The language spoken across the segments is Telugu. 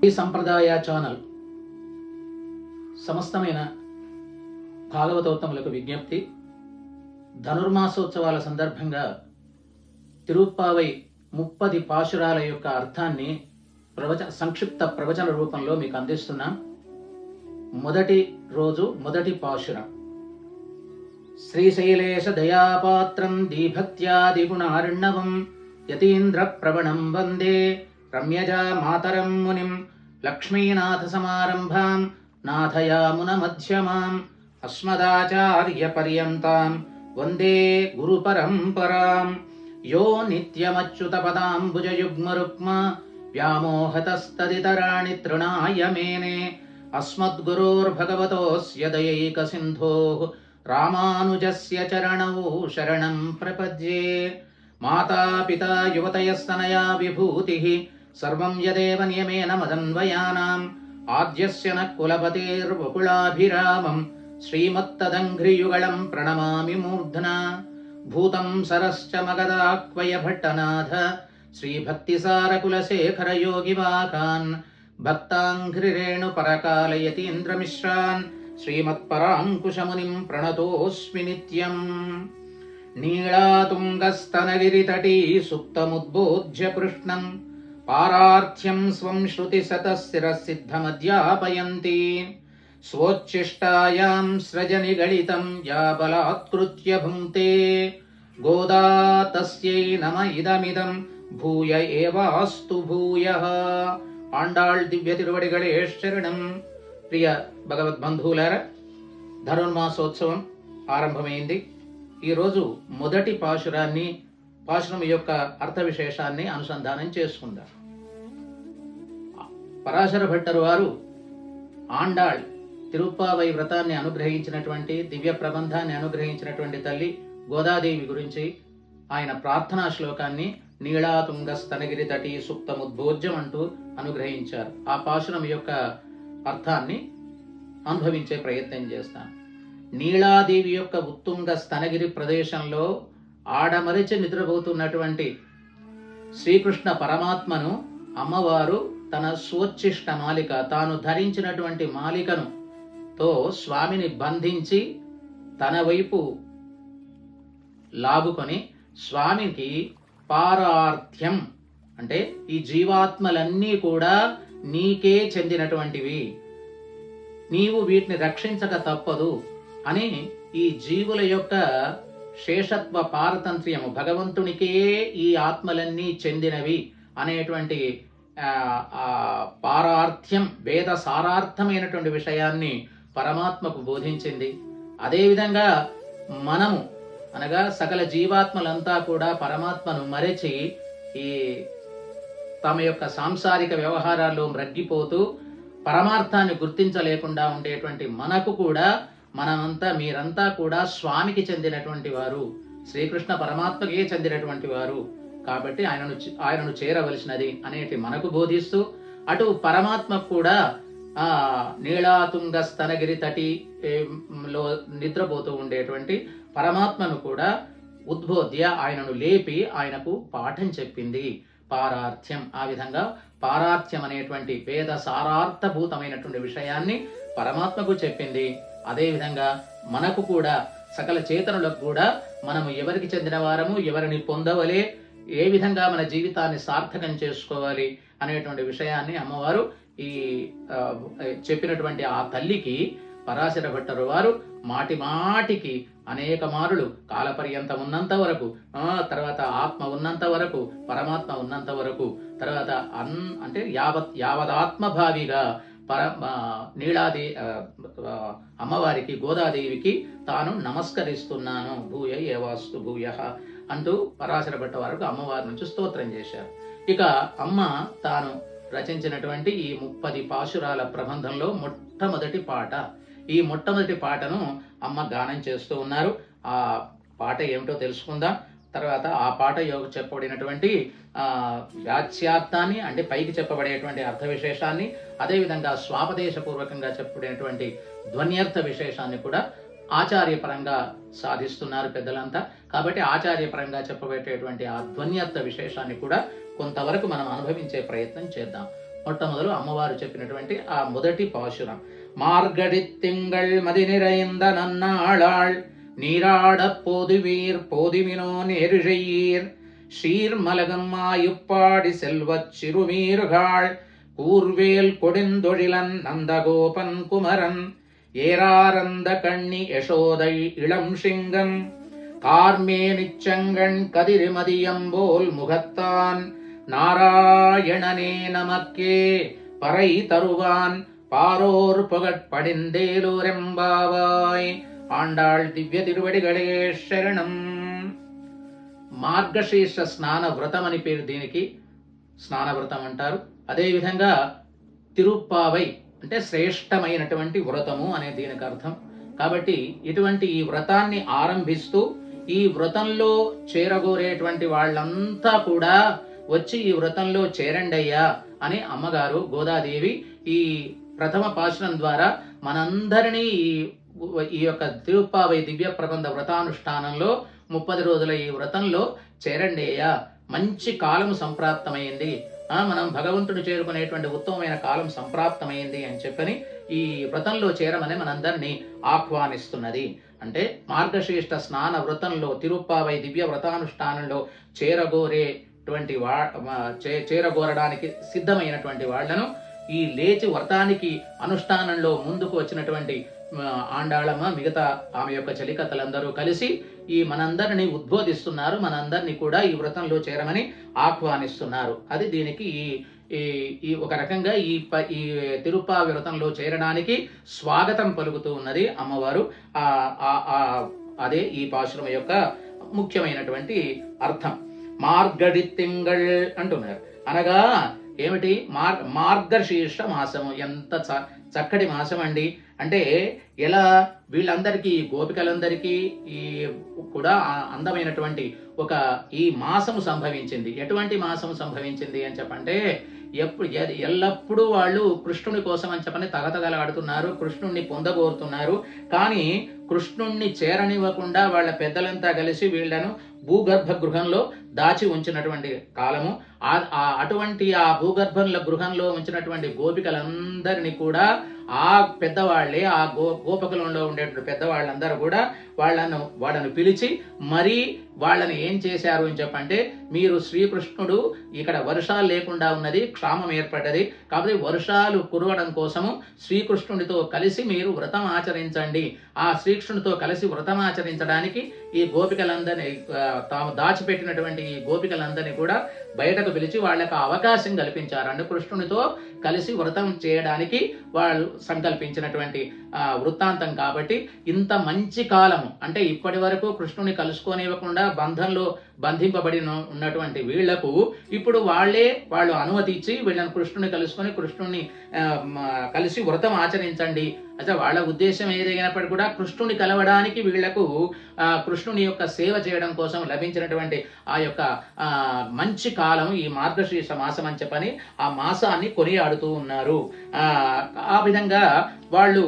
ఈ సంప్రదాయ ఛానల్ సమస్తమైన భాగవతోత్తములకు విజ్ఞప్తి. ధనుర్మాసోత్సవాల సందర్భంగా తిరుప్పావై 30 పాశురాల యొక్క అర్థాన్ని సంక్షిప్త ప్రవచన రూపంలో మీకు అందిస్తున్నాం. మొదటి రోజు మొదటి పాశురం. శ్రీశైలేశ దయాపాత్రం దీభక్త్యాదిగుణార్ణవం యతీంద్ర ప్రవణం వందే రమ్యజా మాతరం మునిం లక్ష్మీనాథ సమారంభాం నాథయామున మధ్యమాం అస్మదాచార్య పర్యంతాం వందే గురు పరంపరాం. యో నిత్యమచ్యుత పదాంబుజయుగ్మరుక్మ వ్యామోహతస్తదితరాణి తృణాయ మేనే అస్మద్గురోర్భగవతోస్య దయైక సింధోః రామానుజస్య చరణౌ శరణం ప్రపద్యే. మాతాపితా యువతయస్తనయా విభూతిః సర్వం యదేవ నియమేన మదన్వయానాం ఆద్యస్య న కులపతేర్వకుళాభిరామం శ్రీమత్తదంఘ్రియుగళం ప్రణమామి మూర్ధనా. భూతం సరశ్చ మగదాక్వయ భట్టనాథ శ్రీభక్తిసారకులశేఖర యోగివాకాన్ భక్తాంఘ్రిరేణు పరకాలయతీంద్రమిశ్రాన్ శ్రీమత్పరాంకుశమునిం ప్రణతోస్మి నిత్యం. నీళాతుంగస్తనగిరితటీ సుప్తముద్బోధ్య కృష్ణం పారార్థ్యం స్వం శ్రుతిశతశిరసిద్ధమధ్యాపయంతి స్వోచ్ఛిష్టాయాం స్రజనిగళితం యా బలాత్కృత్య భుంక్తే గోదా తస్యై నమ ఇదమిదం భూయ ఏవాస్తు భూయః. ఆండాళ్ దివ్య తిరువడిగళే శరణం. ప్రియ భగవద్బంధువులారా, ధనుర్మాసోత్సవం ఆరంభమైంది. ఈరోజు మొదటి పాశురం యొక్క అర్థ విశేషాన్ని అనుసంధానం చేసుకుందాం. పరాశర భట్టరు వారు ఆండాళ్ తిరుప్పావై వ్రతాన్ని అనుగ్రహించినటువంటి, దివ్య ప్రబంధాన్ని అనుగ్రహించినటువంటి తల్లి గోదాదేవి గురించి ఆయన ప్రార్థనా శ్లోకాన్ని నీళాతుంగ స్తనగిరి తటి సుప్తముద్బోధ్యం అంటూ అనుగ్రహించారు. ఆ పాశురం యొక్క అర్థాన్ని అనుభవించే ప్రయత్నం చేస్తాం. నీళాదేవి యొక్క ఉత్తుంగ స్తనగిరి ప్రదేశంలో ఆడమరిచి నిద్రపోతున్నటువంటి శ్రీకృష్ణ పరమాత్మను అమ్మవారు తన స్వోచ్ఛిష్ట మాలిక, తాను ధరించినటువంటి మాలికను తో స్వామిని బంధించి తన వైపు లాగుకొని స్వామికి పారార్థ్యం అంటే ఈ జీవాత్మలన్నీ కూడా నీకే చెందినటువంటివి, నీవు వీటిని రక్షించక తప్పదు అని ఈ జీవుల యొక్క శేషత్వ పారతంత్ర్యము, భగవంతునికే ఈ ఆత్మలన్నీ చెందినవి అనేటువంటి పారార్థ్యం, వేద సారార్థమైనటువంటి విషయాన్ని పరమాత్మకు బోధించింది. అదేవిధంగా మనము అనగా సకల జీవాత్మలంతా కూడా పరమాత్మను మరచి ఈ తమ యొక్క సాంసారిక వ్యవహారాల్లో మ్రగ్గిపోతూ పరమార్థాన్ని గుర్తించలేకుండా ఉండేటువంటి మనకు కూడా మీరంతా కూడా స్వామికి చెందినటువంటి వారు, శ్రీకృష్ణ పరమాత్మకే చెందినటువంటి వారు కాబట్టి ఆయనను చేరవలసినది అనేటి మనకు బోధిస్తూ, అటు పరమాత్మకు కూడా ఆ నీళాతుంగ స్తనగిరి తటిలో నిద్రపోతూ ఉండేటువంటి పరమాత్మను కూడా ఉద్బోధ్య ఆయనను లేపి ఆయనకు పాఠం చెప్పింది. పారార్థ్యం, ఆ విధంగా పారార్థ్యం అనేటువంటి వేద సారార్థభూతమైనటువంటి విషయాన్ని పరమాత్మకు చెప్పింది. అదేవిధంగా మనకు కూడా, సకల చేతనులకు కూడా మనము ఎవరికి చెందిన వారము, ఎవరిని పొందవలే, ఏ విధంగా మన జీవితాన్ని సార్థకం చేసుకోవాలి అనేటువంటి విషయాన్ని అమ్మవారు ఈ చెప్పినటువంటి ఆ తల్లికి పరాశర భట్టరు వారు మాటి మాటికి అనేక మారులు కాలపర్యంతం ఉన్నంత వరకు, తర్వాత ఆత్మ ఉన్నంత వరకు, పరమాత్మ ఉన్నంత వరకు, తర్వాత అంటే యావదాత్మభావిగా నీళాది అమ్మవారికి, గోదాదేవికి తాను నమస్కరిస్తున్నాను, భూయ ఏవాస్తు భూయః అంటూ పరాశర భట్ట వారికి అమ్మవారి నుంచి స్తోత్రం చేశారు. ఇక అమ్మ తాను రచించినటువంటి ఈ 30 పాశురాల ప్రబంధంలో మొట్టమొదటి పాట, ఈ మొట్టమొదటి పాటను అమ్మ గానం చేస్తూ ఉన్నారు. ఆ పాట ఏమిటో తెలుసుకుందాం. తర్వాత ఆ పాట చెప్పబడినటువంటి వ్యాఖ్యార్థాన్ని, అంటే పైకి చెప్పబడేటువంటి అర్థ విశేషాన్ని, అదేవిధంగా స్వాపదేశపూర్వకంగా చెప్పబడినటువంటి ధ్వన్యర్థ విశేషాన్ని కూడా ఆచార్యపరంగా సాధిస్తున్నారు పెద్దలంతా. కాబట్టి ఆచార్యపరంగా చెప్పబడేటువంటి ఆ ధ్వన్యర్థ విశేషాన్ని కూడా కొంతవరకు మనం అనుభవించే ప్రయత్నం చేద్దాం. మొట్టమొదలు అమ్మవారు చెప్పినటువంటి ఆ మొదటి పాశురం. మార్గడి తింగళ్ మది నిరైంద నన్నాళాళ్ நீராட போதுவீர் போதுமினோ நேருஷெய்யீர் ஷீர்மலகம்மாயுப்பாடி செல்வச் சிறுமீறுகாள் கூர்வேல் கொடுந்தொழிலன் நந்தகோபன் குமரன் ஏராரந்த கண்ணி யசோதை இளம் சிங்கம் கார்மே நிச்சங்கண் கதிரிமதியம்போல் முகத்தான் நாராயணனே நமக்கே பறை தருவான் பாரோர் புகழ்படிந்தேலூரெம்பாவாய். ఆండాళ్ దివ్య తిరువడిగళే శరణం. మార్గశీర్ష స్నాన వ్రతం అని పేరు దీనికి, స్నాన వ్రతం అంటారు. అదేవిధంగా తిరుప్పావై అంటే శ్రేష్టమైనటువంటి వ్రతము అనే దీనికి అర్థం. కాబట్టి ఇటువంటి ఈ వ్రతాన్ని ఆరంభిస్తూ ఈ వ్రతంలో చేరగోరేటువంటి వాళ్ళంతా కూడా వచ్చి ఈ వ్రతంలో చేరండయ్యా అని అమ్మగారు గోదాదేవి ఈ ప్రథమ పాశురం ద్వారా మనందరినీ ఈ యొక్క తిరుప్పావై దివ్య ప్రబంధ వ్రతానుష్ఠానంలో 30 రోజుల ఈ వ్రతంలో చేరండేయా, మంచి కాలం సంప్రాప్తమైంది, మనం భగవంతుడు చేరుకునేటువంటి ఉత్తమమైన కాలం సంప్రాప్తమైంది అని చెప్పని ఈ వ్రతంలో చేరమని మనందరినీ ఆహ్వానిస్తున్నది. అంటే మార్గశీర్ష స్నాన వ్రతంలో తిరుప్పావై దివ్య వ్రతానుష్ఠానంలో చేరగోరడానికి సిద్ధమైనటువంటి వాళ్లను ఈ లేచి వ్రతానికి అనుష్ఠానంలో ముందుకు వచ్చినటువంటి ఆండాళమ్మ మిగతా ఆమె యొక్క చలికత్తలందరూ కలిసి ఈ మనందరినీ ఉద్బోధిస్తున్నారు, మనందరినీ కూడా ఈ వ్రతంలో చేరమని ఆహ్వానిస్తున్నారు. అది దీనికి ఈ ఒక రకంగా ఈ తిరుప్పావి వ్రతంలో చేరడానికి స్వాగతం పలుకుతూ ఉన్నది అమ్మవారు. అదే ఈ పాశురం యొక్క ముఖ్యమైనటువంటి అర్థం. మార్గడి తింగళ్ అంటున్నారు, అనగా ఏమిటి? మార్గశీర్ష మాసము. ఎంత చక్కటి మాసం అండి. అంటే ఎలా వీళ్ళందరికీ, గోపికలందరికీ ఈ కూడా అందమైనటువంటి ఒక ఈ మాసము సంభవించింది. ఎటువంటి మాసము సంభవించింది అని చెప్పంటే, ఎల్లప్పుడూ వాళ్ళు కృష్ణుని కోసం అని చెప్పని తగతగలాడుతున్నారు, కృష్ణుణ్ణి పొందగోరుతున్నారు. కానీ కృష్ణుణ్ణి చేరనివ్వకుండా వాళ్ళ పెద్దలంతా కలిసి వీళ్లను భూగర్భ గృహంలో దాచి ఉంచినటువంటి కాలము. అటువంటి ఆ భూగర్భంలో గృహంలో ఉంచినటువంటి గోపికలందరినీ కూడా ఆ పెద్దవాళ్లే, ఆ గోపకులంలో ఉండేటువంటి పెద్దవాళ్ళందరూ కూడా వాళ్ళను పిలిచి మరీ వాళ్ళని ఏం చేశారు అని చెప్పంటే, మీరు శ్రీకృష్ణుడు ఇక్కడ వర్షాలు లేకుండా ఉన్నది, క్షామం ఏర్పడ్డది, కాబట్టి వర్షాలు కురవడం కోసము శ్రీకృష్ణుడితో కలిసి మీరు వ్రతం ఆచరించండి. ఆ శ్రీకృష్ణుడితో కలిసి వ్రతం ఆచరించడానికి ఈ గోపికలందరినీ, తాము దాచిపెట్టినటువంటి ఈ గోపికలందరినీ కూడా బయటకు పిలిచి వాళ్ళకి అవకాశం కల్పించారు. అంటే కృష్ణునితో కలిసి వ్రతం చేయడానికి వాళ్ళు సంకల్పించినటువంటి వృత్తాంతం. కాబట్టి ఇంత మంచి కాలము, అంటే ఇప్పటి వరకు కృష్ణుని కలుసుకోనివ్వకుండా బంధంలో బంధింపబడి ఉన్నటువంటి వీళ్లకు ఇప్పుడు వాళ్ళు అనుమతి ఇచ్చి వీళ్ళని కృష్ణుని కలుసుకొని కృష్ణుని కలిసి వ్రతం ఆచరించండి. అయితే వాళ్ళ ఉద్దేశం ఏదైనప్పటికీ కూడా కృష్ణుని కలవడానికి వీళ్లకు కృష్ణుని యొక్క సేవ చేయడం కోసం లభించినటువంటి ఆ యొక్క మంచి కాలం ఈ మార్గశీర్ష మాసం అని చెప్పని ఆ మాసాన్ని కొనియాడుతూ ఉన్నారు. ఆ విధంగా వాళ్ళు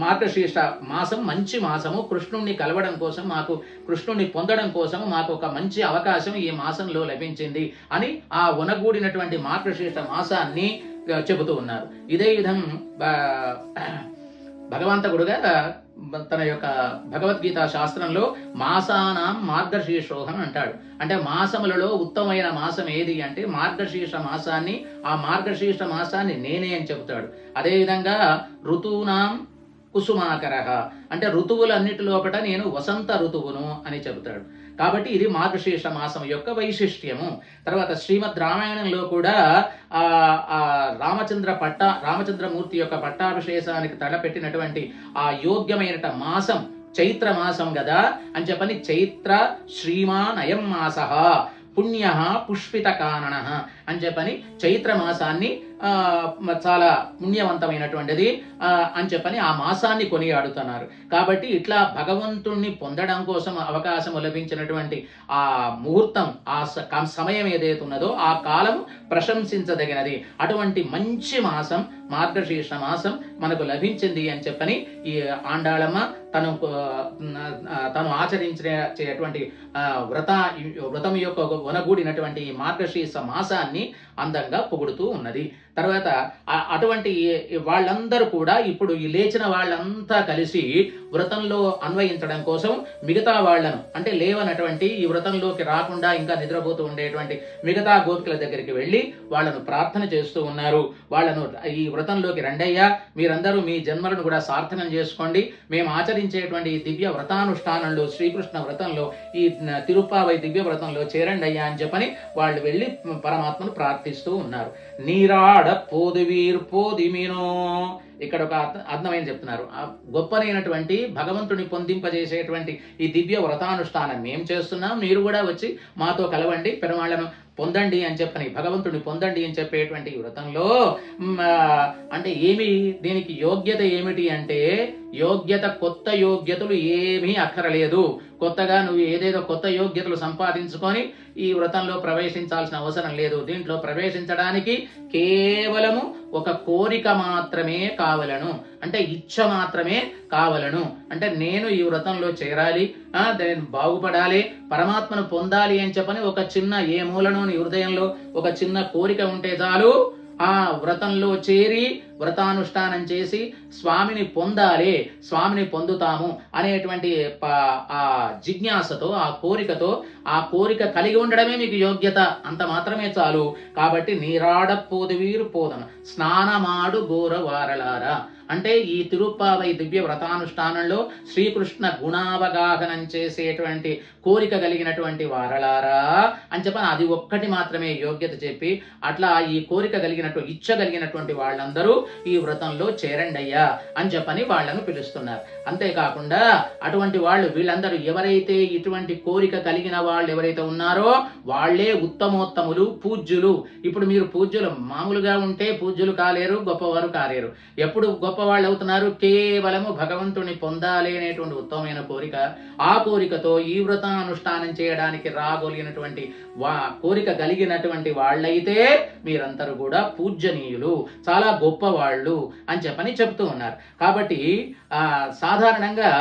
మార్గశీర్ష మాసం మంచి మాసము, కృష్ణుణ్ణి కలవడం కోసం, మాకు కృష్ణుణ్ణి పొందడం కోసం మాకు ఒక మంచి అవకాశం ఈ మాసంలో లభించింది అని ఆ ఉనగూడినటువంటి మార్గశీర్ష మాసాన్ని చెబుతూ ఉన్నారు. ఇదే విధం భగవంతుడుగా తన యొక్క భగవద్గీత శాస్త్రంలో మాసానాం మార్గశీర్షోహం అంటాడు. అంటే మాసములలో ఉత్తమమైన మాసం ఏది అంటే మార్గశీర్ష మాసాన్ని, ఆ మార్గశీర్ష మాసాన్ని నేనే అని చెబుతాడు. అదేవిధంగా ఋతూనాం కుసుమాకర అంటే ఋతువులన్నిటిలోపట నేను వసంత ఋతువును అని చెబుతాడు. కాబట్టి ఇది మార్గశీర్ష మాసం యొక్క వైశిష్ట్యము. తర్వాత శ్రీమద్ రామాయణంలో కూడా రామచంద్రమూర్తి యొక్క పట్టాభిషేకానికి తలపెట్టినటువంటి ఆ యోగ్యమైన మాసం చైత్ర మాసం కదా అని చెప్పని చైత్ర శ్రీమాన్ అయం మాసః పుణ్య పుష్పిత కానన అని చెప్పని చైత్ర మాసాన్ని చాలా పుణ్యవంతమైనటువంటిది అని చెప్పని ఆ మాసాన్ని కొనియాడుతున్నారు. కాబట్టి ఇట్లా భగవంతుణ్ణి పొందడం కోసం అవకాశం లభించినటువంటి ఆ ముహూర్తం, ఆ సమయం ఏదైతే ఉన్నదో ఆ కాలం ప్రశంసించదగినది. అటువంటి మంచి మాసం మార్గశీర్ష మాసం మనకు లభించింది అని చెప్పని ఈ ఆండాళమ్మ తను ఆచరించేటువంటి వ్రతం యొక్క వనగూడినటువంటి మార్గశీర్ష మాసాన్ని అందంగా పొగుడుతూ ఉన్నది. తర్వాత అటువంటి వాళ్ళందరూ కూడా ఇప్పుడు ఈ లేచిన వాళ్ళంతా కలిసి వ్రతంలో అన్వయించడం కోసం మిగతా వాళ్లను అంటే లేవనటువంటి ఈ వ్రతంలోకి రాకుండా ఇంకా నిద్రపోతూ ఉండేటువంటి మిగతా గోపికల దగ్గరికి వెళ్ళి వాళ్ళను ప్రార్థన చేస్తూ ఉన్నారు. వాళ్ళను ఈ వ్రతంలోకి రండయ్యా, మీరందరూ మీ జన్మలను కూడా సార్థకం చేసుకోండి, మేము ఆచరించేటువంటి ఈ దివ్య వ్రతానుష్ఠానంలో శ్రీకృష్ణ వ్రతంలో ఈ తిరుప్పావై దివ్య వ్రతంలో చేరండి అయ్యా అని చెప్పని వాళ్ళు వెళ్ళి పరమాత్మను ప్రార్థిస్తూ ఉన్నారు. నీరాడ పోదివీర్ పోదిమినో, ఇక్కడ ఒక అర్థమైన చెప్తున్నారు. గొప్పనైనటువంటి భగవంతుని పొందింపజేసేటువంటి ఈ దివ్య వ్రతానుష్ఠానం మేము చేస్తున్నాం, మీరు కూడా వచ్చి మాతో కలవండి, పెరుమాళ్లను పొందండి అని చెప్పని, భగవంతుని పొందండి అని చెప్పేటువంటి వ్రతంలో అంటే దీనికి యోగ్యత ఏమిటి అంటే యోగ్యత, కొత్త యోగ్యతలు ఏమీ అక్కరలేదు. కొత్తగా నువ్వు ఏదేదో కొత్త యోగ్యతలు సంపాదించుకొని ఈ వ్రతంలో ప్రవేశించాల్సిన అవసరం లేదు. దీంట్లో ప్రవేశించడానికి కేవలము ఒక కోరిక మాత్రమే కావలను, అంటే ఇచ్ఛ మాత్రమే కావలను. అంటే నేను ఈ వ్రతంలో చేరాలి, నేను బాగుపడాలి, పరమాత్మను పొందాలి అని చెప్పని ఒక చిన్న ఏ మూలను నీ హృదయంలో ఒక చిన్న కోరిక ఉంటే చాలు, ఆ వ్రతంలో చేరి వ్రతానుష్ఠానం చేసి స్వామిని పొందాలి, స్వామిని పొందుతాము అనేటువంటి ఆ జిజ్ఞాసతో, ఆ కోరికతో, ఆ కోరిక కలిగి ఉండడమే మీకు యోగ్యత, అంత మాత్రమే చాలు. కాబట్టి నీరాడపోదు వీరు పోదన స్నానమాడు ఘోర వారలారా, అంటే ఈ తిరుప్పావై దివ్య వ్రతానుష్ఠానంలో శ్రీకృష్ణ గుణావగాహనం చేసేటువంటి కోరిక కలిగినటువంటి వారలారా అని చెప్పని అది ఒక్కటి మాత్రమే యోగ్యత చెప్పి, అట్లా ఈ కోరిక కలిగినటువంటి ఇచ్చ కలిగినటువంటి వాళ్ళందరూ ఈ వ్రతంలో చేరండయ్యా అని చెప్పని వాళ్ళను పిలుస్తున్నారు. అంతేకాకుండా అటువంటి వాళ్ళు వీళ్ళందరూ ఎవరైతే ఇటువంటి కోరిక కలిగిన వాళ్ళు ఎవరైతే ఉన్నారో వాళ్లే ఉత్తమోత్తములు, పూజ్యులు. ఇప్పుడు మీరు పూజ్యులు మామూలుగా ఉంటే పూజ్యులు కాలేరు, గొప్పవారు కాలేరు. ఎప్పుడు గొప్పవాళ్ళు అవుతున్నారు? కేవలము భగవంతుని పొందాలి అనేటువంటి ఉత్తమమైన కోరిక, ఆ కోరికతో ఈ వ్రతానుష్ఠానం చేయడానికి రాగలిగినటువంటి కోరిక కలిగినటువంటి వాళ్ళైతే మీరందరూ కూడా పూజ్యనీయులు, చాలా గొప్పవాళ్ళు అని చెప్పని చెప్తూ ఉన్నారు. కాబట్టి సాధారణంగా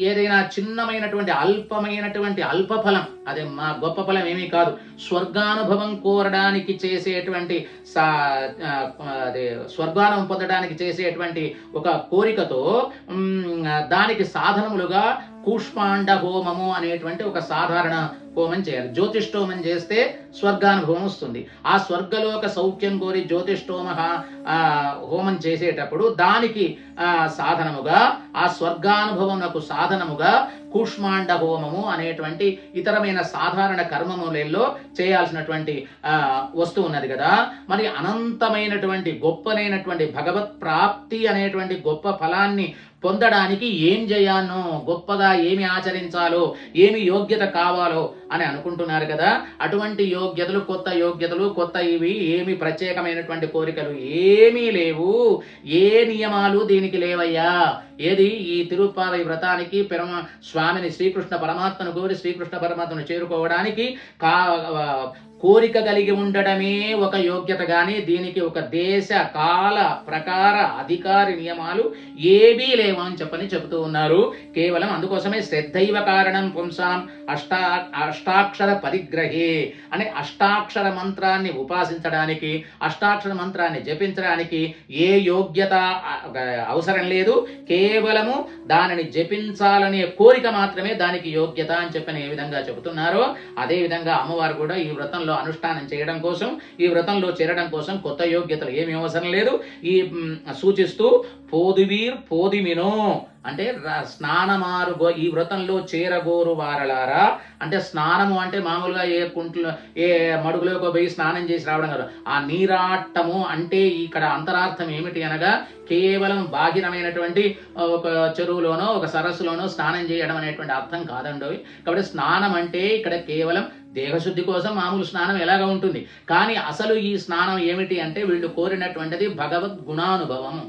ఏదైనా చిన్నమైనటువంటి అల్పమైనటువంటి అల్పఫలం, అదే మా గొప్ప ఫలం ఏమీ కాదు, స్వర్గానుభవం కోరడానికి చేసేటువంటి అదే స్వర్గానుభవం పొందడానికి చేసేటువంటి ఒక కోరికతో దానికి సాధనములుగా కూష్మాండ హోమము అనేటువంటి ఒక సాధారణ హోమం చేయాలి. జ్యోతిష్ఠోమం చేస్తే స్వర్గానుభవం వస్తుంది. ఆ స్వర్గలోక సౌఖ్యం కోరి జ్యోతిష్ఠోమ హోమం చేసేటప్పుడు దానికి సాధనముగా, ఆ స్వర్గానుభవమునకు సాధనముగా కూష్మాండ హోమము అనేటువంటి ఇతరమైన సాధారణ కర్మములలో చేయాల్సినటువంటి వస్తువు ఉన్నది కదా. మరి అనంతమైనటువంటి గొప్పనైనటువంటి భగవత్ ప్రాప్తి అనేటువంటి గొప్ప ఫలాన్ని పొందడానికి ఏం చేయాలో, గొప్పగా ఏమి ఆచరించాలో, ఏమి యోగ్యత కావాలో అని అనుకుంటున్నారు కదా. అటువంటి యోగ్యతలు, కొత్త యోగ్యతలు, కొత్త ఇవి ఏమి ప్రత్యేకమైనటువంటి కోరికలు ఏమీ లేవు, ఏ నియమాలు దీనికి లేవయ్యా. ఏది ఈ తిరుప్పావై వ్రతానికి స్వామిని శ్రీకృష్ణ పరమాత్మను కోరి శ్రీకృష్ణ పరమాత్మను చేరుకోవడానికి కోరిక కలిగి ఉండడమే ఒక యోగ్యత, గాని దీనికి ఒక దేశ కాల ప్రకార అధికారి నియమాలు ఏవీ లేవు అని చెప్పని చెబుతూ ఉన్నారు. కేవలం అందుకోసమే శ్రద్ధైవ కారణం పుంసాం అష్టాక్షర పరిగ్రహే అనే అష్టాక్షర మంత్రాన్ని ఉపాసించడానికి, అష్టాక్షర మంత్రాన్ని జపించడానికి ఏ యోగ్యత అవసరం లేదు. కేవలము దానిని జపించాలనే కోరిక మాత్రమే దానికి యోగ్యత అని చెప్పని ఏ విధంగా చెబుతున్నారో అదే విధంగా అమ్మవారు కూడా ఈ వ్రతంలో అనుష్ఠానం చేయడం కోసం, ఈ వ్రతంలో చేరడం కోసం కొత్త యోగ్యతలు ఏమీ అవసరం లేదు. ఈ సూచిస్తూ పోదివీర్ పోదిమినో అంటే స్నానమారు ఈ వ్రతంలో చేరగోరు వారలారా, అంటే స్నానము అంటే మామూలుగా ఏ కుంట్లో ఏ మడుగులోకి పోయి స్నానం చేసి రావడం కదా. ఆ నీరాట్టము అంటే ఇక్కడ అంతరార్థం ఏమిటి అనగా కేవలం బాహిరమైనటువంటి ఒక చెరువులోనో ఒక సరస్సులోనో స్నానం చేయడం అనేటువంటి అర్థం కాదండి. కాబట్టి స్నానం అంటే ఇక్కడ కేవలం దేహశుద్ధి కోసం మామూలు స్నానం ఎలాగా ఉంటుంది. కానీ అసలు ఈ స్నానం ఏమిటి అంటే వీళ్ళు కోరినటువంటిది భగవద్గుణానుభవము,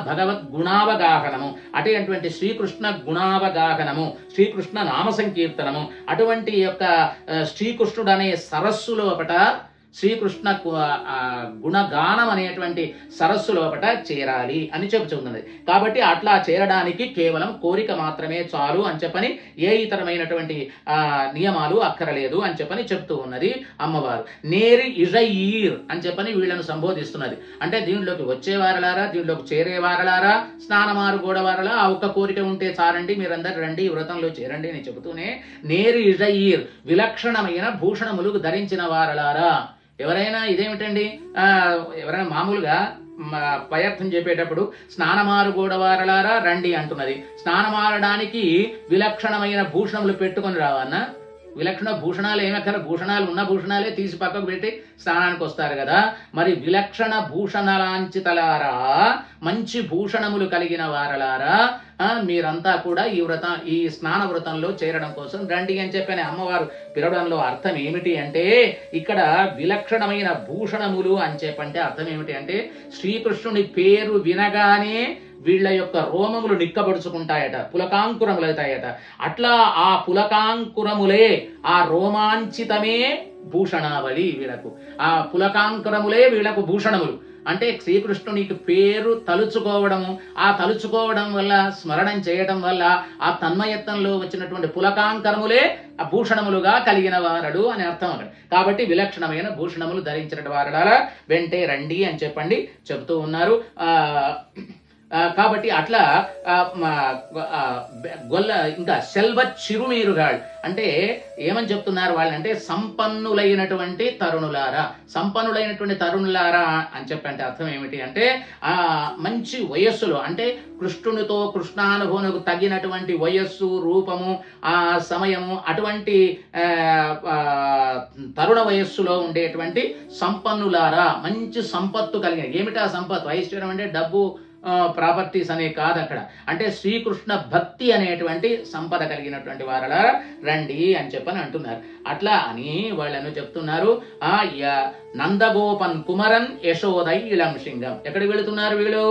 భగవద్గుణావగాహనము, అటువంటి శ్రీకృష్ణ గుణావగాహనము, శ్రీకృష్ణ నామ సంకీర్తనము. అటువంటి యొక్క శ్రీకృష్ణుడు అనే సరస్సు లోపట శ్రీకృష్ణ గుణగానం అనేటువంటి సరస్సు లోపట చేరాలి అని చెబుతున్నది. కాబట్టి అట్లా చేరడానికి కేవలం కోరిక మాత్రమే చాలు అని చెప్పని ఏ ఇతరమైనటువంటి నియమాలు అక్కరలేదు అని చెప్పని చెప్తూ ఉన్నది అమ్మవారు. నేరి ఇజయీర్ అని చెప్పని వీళ్ళను సంబోధిస్తున్నది. అంటే దీంట్లోకి వచ్చేవారలారా, దీంట్లోకి చేరేవారలారా, స్నానమారు గోడవారలా, ఆ ఒక్క కోరిక ఉంటే చాలండి, మీరందరూ రండి ఈ వ్రతంలో చేరండి అని చెబుతూనే నేరి ఇజయీర్ విలక్షణమైన భూషణములు ధరించిన వారలారా. ఎవరైనా ఇదేమిటండి, ఎవరైనా మామూలుగా పయర్థం చెప్పేటప్పుడు స్నానమారు గోడవారలారా రండి అంటున్నది. స్నానమారడానికి విలక్షణమైన భూషణములు పెట్టుకొని రావన్నా? విలక్షణ భూషణాలు ఏమక్కర, భూషణాలు ఉన్న భూషణాలే తీసి పక్కకు పెట్టి స్నానానికి వస్తారు కదా. మరి విలక్షణ భూషణలాంచితలారా, మంచి భూషణములు కలిగిన వారలారా, మీరంతా కూడా ఈ స్నాన వ్రతంలో చేరడం కోసం రండి అని చెప్పని అమ్మవారు పిలవడంలో అర్థం ఏమిటి అంటే, ఇక్కడ విలక్షణమైన భూషణములు అని చెప్పంటే అర్థం ఏమిటి అంటే, శ్రీకృష్ణుని పేరు వినగానే వీళ్ళ యొక్క రోమములు నిక్కబడుచుకుంటాయట, పులకాంకురములు అవుతాయట. అట్లా ఆ పులకాంకురములే, ఆ రోమాంచితమే భూషణావళి వీళ్ళకు. ఆ పులకాంకురములే వీళ్ళకు భూషణములు. అంటే శ్రీకృష్ణునికి పేరు తలుచుకోవడము, ఆ తలుచుకోవడం వల్ల, స్మరణం చేయడం వల్ల ఆ తన్మయత్నంలో వచ్చినటువంటి పులకాంకరములే ఆ భూషణములుగా కలిగిన వారడు అని అర్థం అక్కడ. కాబట్టి విలక్షణమైన భూషణములు ధరించిన వారడారా వెంటే రండి అని చెప్పండి చెబుతూ ఉన్నారు. కాబట్టి అట్లా గొల్ల ఇంకా సెల్వ చిరుమీరుగాళ్ళు అంటే ఏమని చెప్తున్నారు వాళ్ళంటే, సంపన్నులైనటువంటి తరుణులారా. సంపన్నులైనటువంటి తరుణులారా అని చెప్పంటే అర్థం ఏమిటి అంటే, మంచి వయస్సులో, అంటే కృష్ణునితో కృష్ణానుభవనకు తగినటువంటి వయస్సు, రూపము, ఆ సమయము, అటువంటి తరుణ వయస్సులో ఉండేటువంటి సంపన్నులారా, మంచి సంపత్తు కలిగిన. ఏమిటా సంపత్తు? ఐశ్వర్యం అంటే డబ్బు, ప్రాపర్టీస్ అనే కాదు అక్కడ. అంటే శ్రీకృష్ణ భక్తి అనేటువంటి సంపద కలిగినటువంటి వారలా రండి అని చెప్పని అంటున్నారు. అట్లా అని వాళ్ళను చెప్తున్నారు. నందగోపన్ కుమరన్ యశోదై ఇళం సింగం. ఎక్కడికి వెళుతున్నారు వీళ్ళు?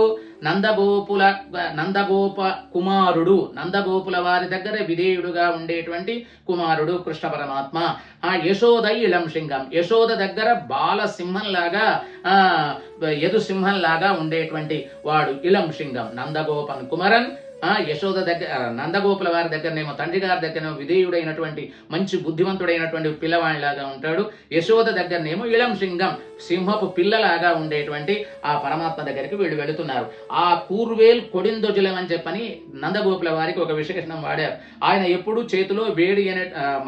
నందగోప కుమారుడు, నందగోపుల వారి దగ్గర విధేయుడుగా ఉండేటువంటి కుమారుడు కృష్ణ పరమాత్మ. ఆ యశోదై ఇళం సింగం, యశోద దగ్గర బాలసింహంలాగా, యదు సింహంలాగా ఉండేటువంటి వాడు ఇళం సింగం. నందగోపన్ కుమరన్, యశోద దగ్గర, నందగోపుల వారి దగ్గరనేమో, తండ్రి గారి దగ్గరనేమో విధేయుడైనటువంటి మంచి బుద్ధిమంతుడైనటువంటి పిల్లవాడిలాగా ఉంటాడు. యశోద దగ్గరనేమో ఇళం సింగం, సింహపు పిల్లలాగా ఉండేటువంటి ఆ పరమాత్మ దగ్గరికి వీళ్ళు వెళుతున్నారు. ఆ కూర్వేల్ కొడిందొజలం అని చెప్పని నందగోపుల వారికి ఒక విశేషణం వాడారు. ఆయన ఎప్పుడు చేతిలో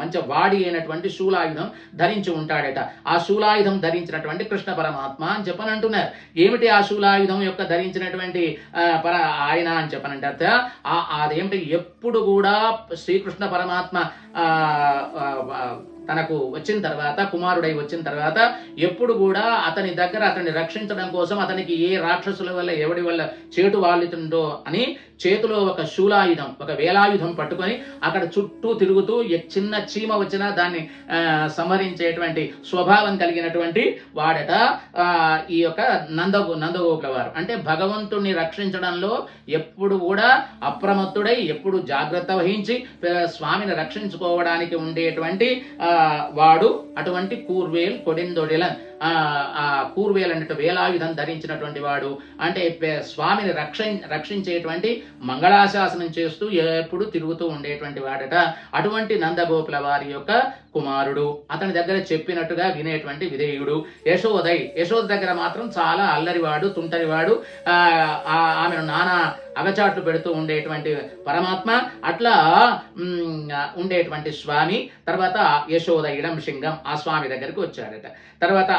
మంచి వాడి అయినటువంటి శూలాయుధం ధరించి ఉంటాడట. ఆ శూలాయుధం ధరించినటువంటి కృష్ణ పరమాత్మ అని చెప్పని అంటున్నారు. ఏమిటి ఆ శూలాయుధం యొక్క ధరించినటువంటి ఆయన అని చెప్పనంటే అదేమిటి, ఎప్పుడు కూడా శ్రీకృష్ణ పరమాత్మ తనకు వచ్చిన తర్వాత, కుమారుడై వచ్చిన తర్వాత ఎప్పుడు కూడా అతని దగ్గర అతన్ని రక్షించడం కోసం, అతనికి ఏ రాక్షసుల వల్ల ఎవడి వల్ల చేటు వాలుతుందో అని చేతిలో ఒక శూలాయుధం, ఒక వేలాయుధం పట్టుకొని అక్కడ చుట్టూ తిరుగుతూ చిన్న చీమ వచ్చినా దాన్ని సంహరించేటువంటి స్వభావం కలిగినటువంటి వాడట ఈ యొక్క నందగోపుల వారు. అంటే భగవంతుణ్ణి రక్షించడంలో ఎప్పుడు కూడా అప్రమత్తుడై, ఎప్పుడు జాగ్రత్త వహించి స్వామిని రక్షించుకోవడానికి ఉండేటువంటి వాడు అటువంటి కూర్వేల్ కొడిందొడిలన్. ఆ కూర్వేల్ అన్నట్టు వేలాయుధం ధరించినటువంటి వాడు. అంటే స్వామిని రక్షించేటువంటి మంగళాశాసనం చేస్తూ ఎప్పుడు తిరుగుతూ ఉండేటువంటి వాడట. అటువంటి నందగోపుల వారి యొక్క కుమారుడు, అతని దగ్గర చెప్పినట్టుగా వినేటువంటి విధేయుడు. యశోద దగ్గర మాత్రం చాలా అల్లరివాడు, తుంటరివాడు, ఆమెను నానా అగచాట్లు పెడుతూ ఉండేటువంటి పరమాత్మ. అట్లా ఉండేటువంటి స్వామి తర్వాత యశోద ఇడం సింగం ఆ స్వామి దగ్గరికి వచ్చాడట. తర్వాత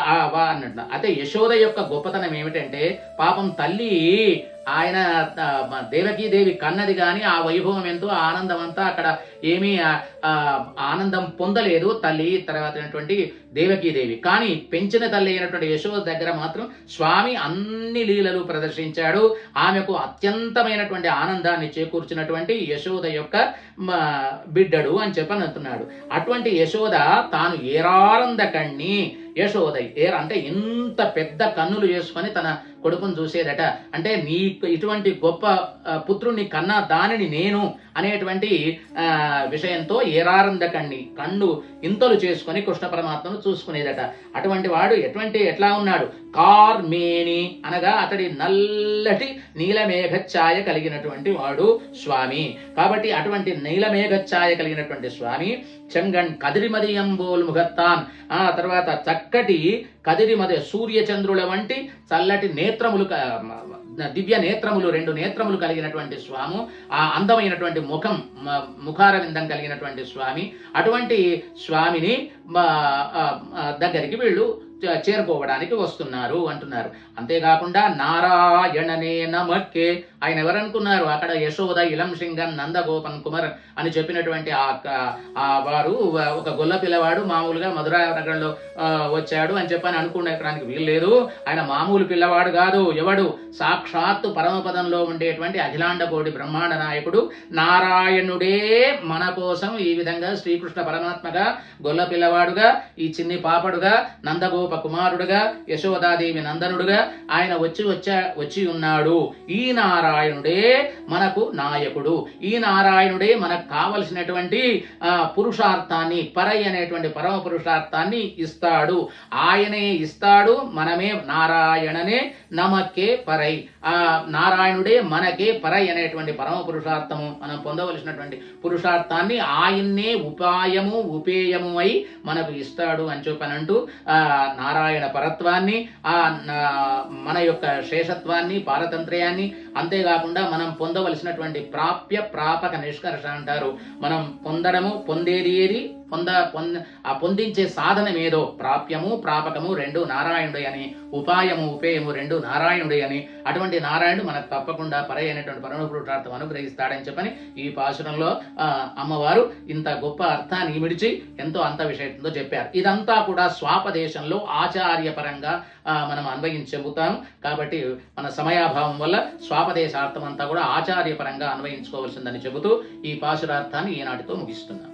అన్నట్టు అయితే యశోద యొక్క గొప్పతనం ఏమిటంటే, పాపం తల్లి ఆయన దేవకీదేవి కన్నది కానీ ఆ వైభవం ఎంతో, ఆనందం అంతా అక్కడ ఏమీ ఆనందం పొందలేదు తల్లి తర్వాత దేవకీదేవి. కానీ పెంచిన తల్లి అయినటువంటి యశోద దగ్గర మాత్రం స్వామి అన్ని లీలలు ప్రదర్శించాడు. ఆమెకు అత్యంతమైనటువంటి ఆనందాన్ని చేకూర్చినటువంటి యశోద యొక్క బిడ్డడు అని చెప్పని అంటున్నాడు. అటువంటి యశోద తాను ఏరారంద కన్ని యశోదై అంటే ఇంత పెద్ద కన్నులు చేసుకొని తన కొడుకును చూసేదట. అంటే నీ ఇటువంటి గొప్ప పుత్రుణ్ణి కన్నా దానిని నేను అనేటువంటి విషయంతో ఏరారంద కన్ను ఇంతలు చేసుకొని కృష్ణ పరమాత్మను చూసుకునేదట. అటువంటి వాడు ఎట్లా ఉన్నాడు? కార్మేని అనగా అతడి నల్లటి నీలమేఘఛాయ కలిగినటువంటి వాడు స్వామి. కాబట్టి అటువంటి నీలమేఘఛాయ కలిగినటువంటి స్వామి చెంగన్ కదిరిమదియంబోల్ ముగత్తాన్, ఆ తర్వాత చక్కటి కదిరిమది సూర్యచంద్రుల వంటి చల్లటి నేత్రములు, దివ్య నేత్రములు, 2 నేత్రములు కలిగినటువంటి స్వాము, ఆ అందమైనటువంటి ముఖారవిందం కలిగినటువంటి స్వామి. అటువంటి స్వామిని దగ్గరికి వీళ్ళు చేరుకోవడానికి వస్తున్నారు అంటున్నారు. అంతేకాకుండా నారాయణనే నమక్కే, ఆయన ఎవరనుకున్నారు? అక్కడ యశోద, ఇలం సింగన్, నందగోపన్ కుమార్ అని చెప్పినటువంటి ఆ వారు ఒక గొల్ల పిల్లవాడు మామూలుగా మధురా నగరంలో వచ్చాడు అని చెప్పని అనుకునేటానికి వీలు లేదు. ఆయన మామూలు పిల్లవాడు కాదు. ఎవడు? సాక్షాత్తు పరమపదంలో ఉండేటువంటి అఖిలాండ కోటి బ్రహ్మాండ నాయకుడు నారాయణుడే మన కోసం ఈ విధంగా శ్రీకృష్ణ పరమాత్మగా, గొల్ల పిల్లవాడుగా, ఈ చిన్ని పాపడుగా, నందగోప కుమారుడుగా, యశోదాదేవి నందనుడుగా ఆయన వచ్చి ఉన్నాడు. ఈ నారాయణుడే మనకు నాయకుడు. ఈ నారాయణుడే మనకు కావలసినటువంటి పురుషార్థాన్ని, పరై అనేటువంటి పరమ పురుషార్థాన్ని ఇస్తాడు. ఆయనే ఇస్తాడు. మనమే నారాయణనే నమకే పరై, ఆ నారాయణుడే మనకే పరై అనేటువంటి పరమ పురుషార్థము, మనం పొందవలసినటువంటి పురుషార్థాన్ని ఆయన్నే ఉపాయము ఉపేయము అయి మనకు ఇస్తాడు అని చెప్పనంటూ నారాయణ పరత్వాన్ని, ఆ మన యొక్క శేషత్వాన్ని, పారతంత్ర్యాన్ని, అంతేకాకుండా మనం పొందవలసినటువంటి ప్రాప్య ప్రాపక నిష్కర్ష అంటారు. మనం పొందేది ఏది, పొందించే సాధనం ఏదో, ప్రాప్యము ప్రాపకము 2 నారాయణుడే అని, ఉపాయము ఉపేయము 2 నారాయణుడే అని, అటువంటి నారాయణుడు మనకు తప్పకుండా పరై అయినటువంటి పరమ పురుషార్థం అనుగ్రహిస్తాడని చెప్పని ఈ పాశురంలో అమ్మవారు ఇంత గొప్ప అర్థాన్ని ఇమిడిచి ఎంతో అంత విషయంతో చెప్పారు. ఇదంతా కూడా స్వాపదేశంలో ఆచార్యపరంగా మనం అన్వయించెబుతాం. కాబట్టి మన సమయాభావం వల్ల స్వాపదేశార్థం అంతా కూడా ఆచార్యపరంగా అన్వయించుకోవాల్సిందని చెబుతూ ఈ పాశురార్థాన్ని ఈనాటితో ముగిస్తున్నాం.